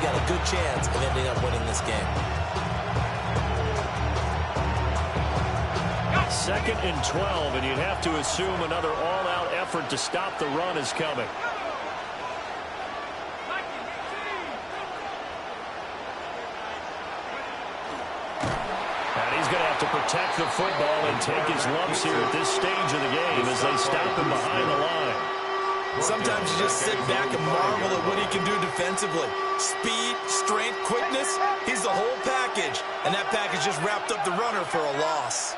got a good chance of ending up winning this game. 2nd and 12, and you'd have to assume another all-out effort to stop the run is coming. And he's going to have to protect the football and take his lumps here at this stage of the game as they stop him behind the line. Sometimes you just sit back and marvel at what he can do defensively. Speed, strength, quickness, he's the whole package. And that package just wrapped up the runner for a loss.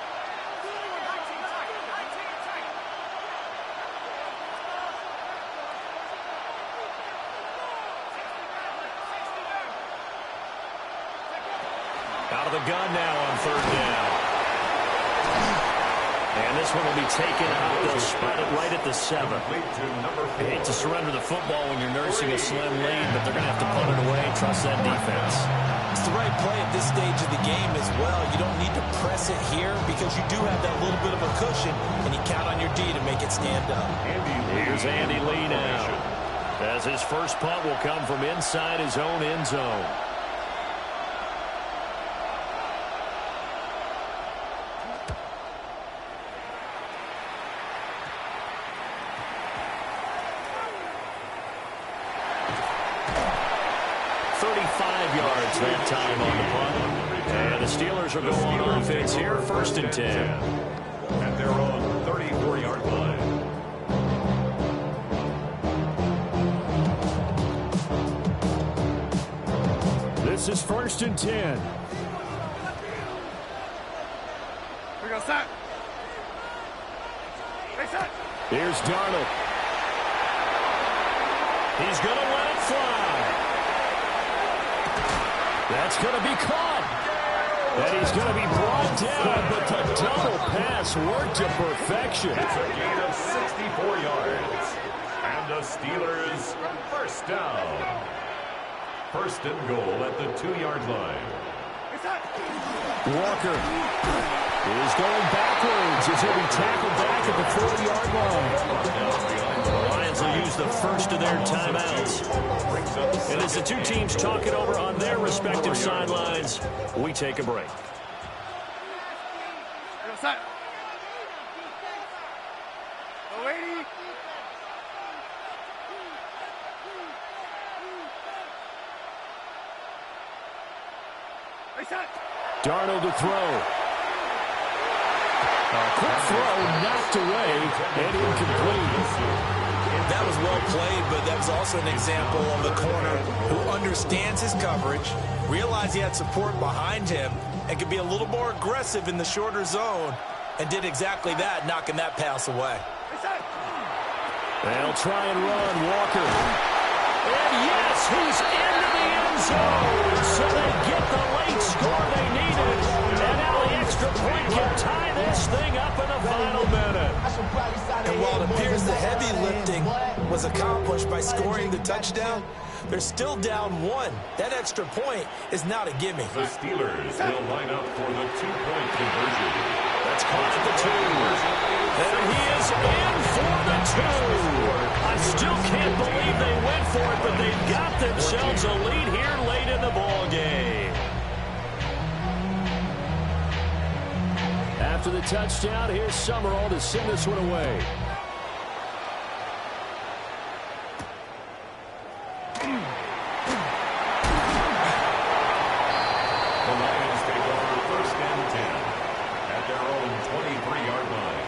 Out of the gun now on 3rd down. And this one will be taken out. They'll spot it right at the 7. You hate to surrender the football when you're nursing a slim lead, but they're going to have to punt it away and trust that defense. It's the right play at this stage of the game as well. You don't need to press it here because you do have that little bit of a cushion, and you count on your D to make it stand up. Here's Andy Lee now, as his first punt will come from inside his own end zone. That time on the punt. And the Steelers are going on offense here, 1st and 10. At their own 34-yard line. This is 1st and 10. Here we go, set. Hey, set. Here's Darnold. He's going to let it fly. That's going to be caught. And he's going to be brought down, but the double pass worked to perfection. It's a gain of 64 yards. And the Steelers, 1st down. 1st and goal at the 2-yard line. Walker is going backwards as he'll be tackled back at the 40-yard line. The Lions will use the first of their timeouts. And as the two teams talk it over on their respective sidelines, we take a break. Darnold to throw. A quick throw knocked away and incomplete. That was well played, but that was also an example of a corner who understands his coverage, realized he had support behind him, and could be a little more aggressive in the shorter zone, and did exactly that, knocking that pass away. They'll try and run Walker. And yes, he's into the end zone, so they get the late score they needed. And now the extra point can tie this thing up in the final minute. And while it appears the heavy lifting was accomplished by scoring the touchdown, they're still down 1. That extra point is not a gimme. The Steelers will line up for the 2-point conversion. That's caught at the 2. And he is in for the 2. I still can't believe they went for it, but they've got themselves a lead here late in the ball game. After the touchdown, here's Summerall to send this one away. The Lions take over 1st and 10 at their own 23-yard line.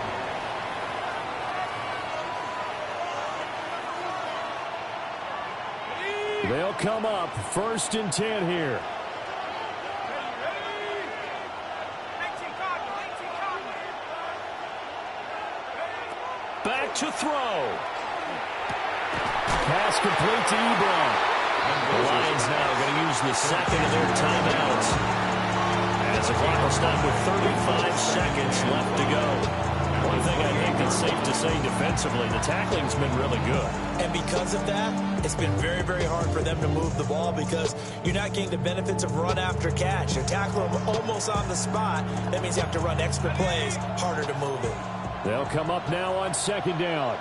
They'll come up 1st and 10 here. Back to throw. Pass complete to Ebron. The Lions now going to use the second of their timeouts, as the clock will stop with 35 seconds left to go. One thing I think that's safe to say defensively, the tackling's been really good. And because of that, it's been very, very hard for them to move the ball because you're not getting the benefits of run after catch. You're tackling them almost on the spot. That means you have to run extra plays, harder to move it. They'll come up now on 2nd down.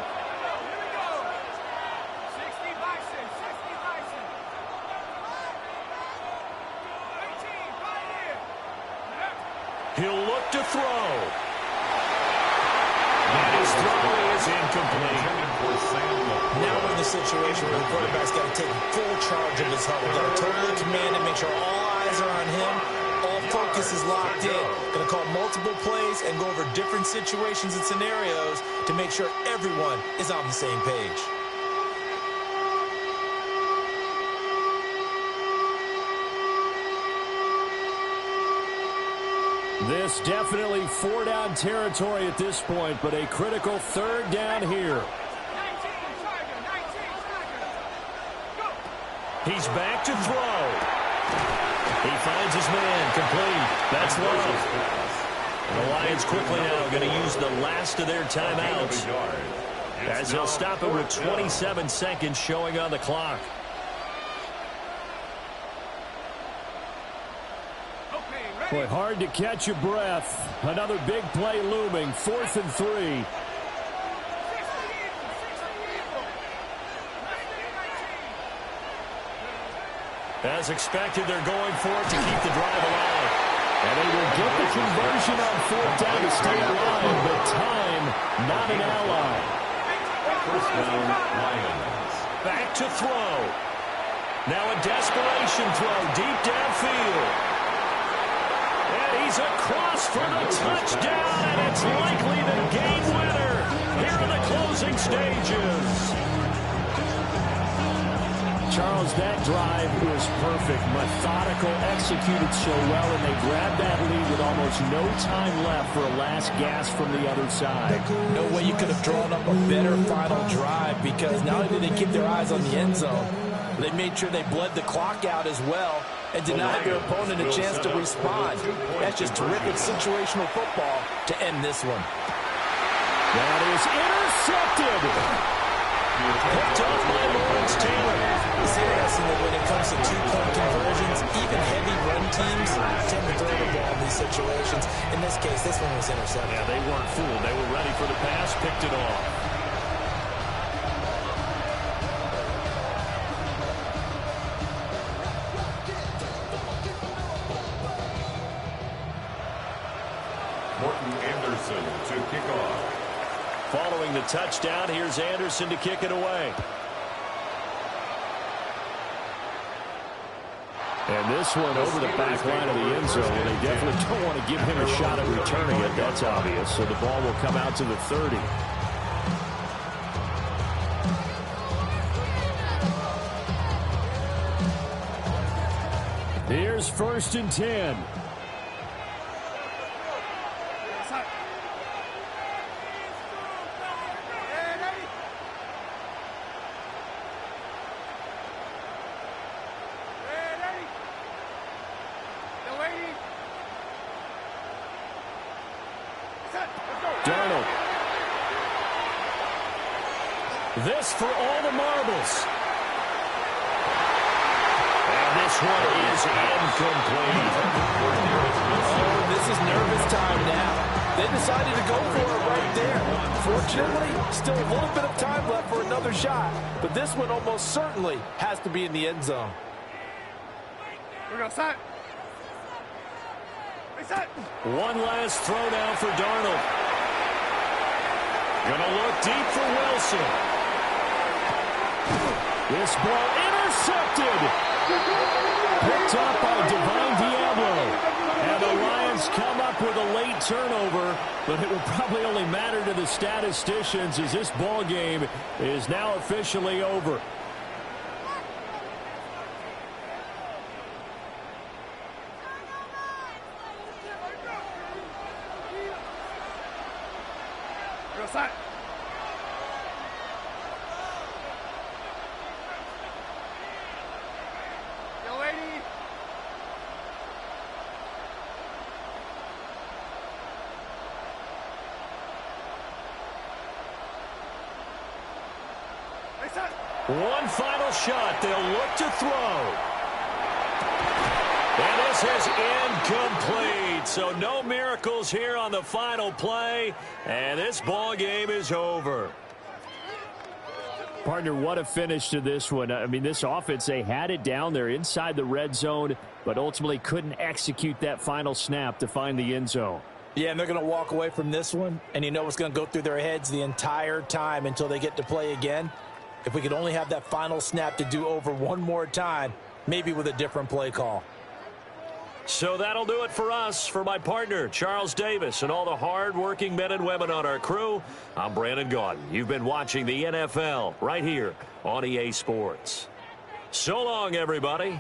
He'll look to throw. And his throw is incomplete. Now we're in the situation where the quarterback's got to take full charge of his huddle. Got to totally command it, make sure all eyes are on him. All focus is locked in. Going to call multiple plays and go over different situations and scenarios to make sure everyone is on the same page. This definitely four-down territory at this point, but a critical third down here. He's back to throw. He finds his man, complete. That's Love. The Lions quickly now going to use the last of their timeouts, as they'll stop it with 27 seconds showing on the clock. Boy, hard to catch your breath. Another big play looming. 4th and 3. As expected, they're going for it to keep the drive alive. And they will get the conversion on 4th down to stay alive, but time not an ally. First down, Lions. Back to throw. Now a desperation throw deep downfield. And he's across for the touchdown, and it's likely the game winner here in the closing stages. Charles, that drive was perfect, methodical, executed so well, and they grabbed that lead with almost no time left for a last gasp from the other side. No way you could have drawn up a better final drive, because not only did they keep their eyes on the end zone, they made sure they bled the clock out as well and denied their opponent a chance to respond. That's just terrific situational football to end this one. That is intercepted. Picked off by Lawrence Taylor. It's interesting that when it comes to two-point conversions, even heavy run teams tend to throw the ball in these situations. In this case, this one was intercepted. Yeah, they weren't fooled. They were ready for the pass, picked it off. Morton Anderson to kick off. Following the touchdown, here's Anderson to kick it away. And this one over the back line of the end zone. They definitely don't want to give him a shot at returning it. That's obvious. So the ball will come out to the 30. Here's 1st and 10. Darnold. This for all the marbles. And this one is incomplete. Oh, this is nervous time now. They decided to go for it right there. Fortunately, still a little bit of time left for another shot, but this one almost certainly has to be in the end zone. We're going to set. One last throw down for Darnold. Gonna look deep for Wilson. This ball intercepted. Picked up by Divine Diablo. And the Lions come up with a late turnover, but it will probably only matter to the statisticians as this ball game is now officially over. Set. Yo, lady. Set. One final shot. They'll look to throw. And this is incomplete. So no miracles here on the final play. And this ball game is over. Partner, what a finish to this one. I mean, this offense, they had it down there inside the red zone, but ultimately couldn't execute that final snap to find the end zone. Yeah, and they're going to walk away from this one, and you know what's going to go through their heads the entire time until they get to play again. If we could only have that final snap to do over one more time, maybe with a different play call. So that'll do it for us. For my partner, Charles Davis, and all the hard-working men and women on our crew, I'm Brandon Gaudin. You've been watching the NFL right here on EA Sports. So long, everybody.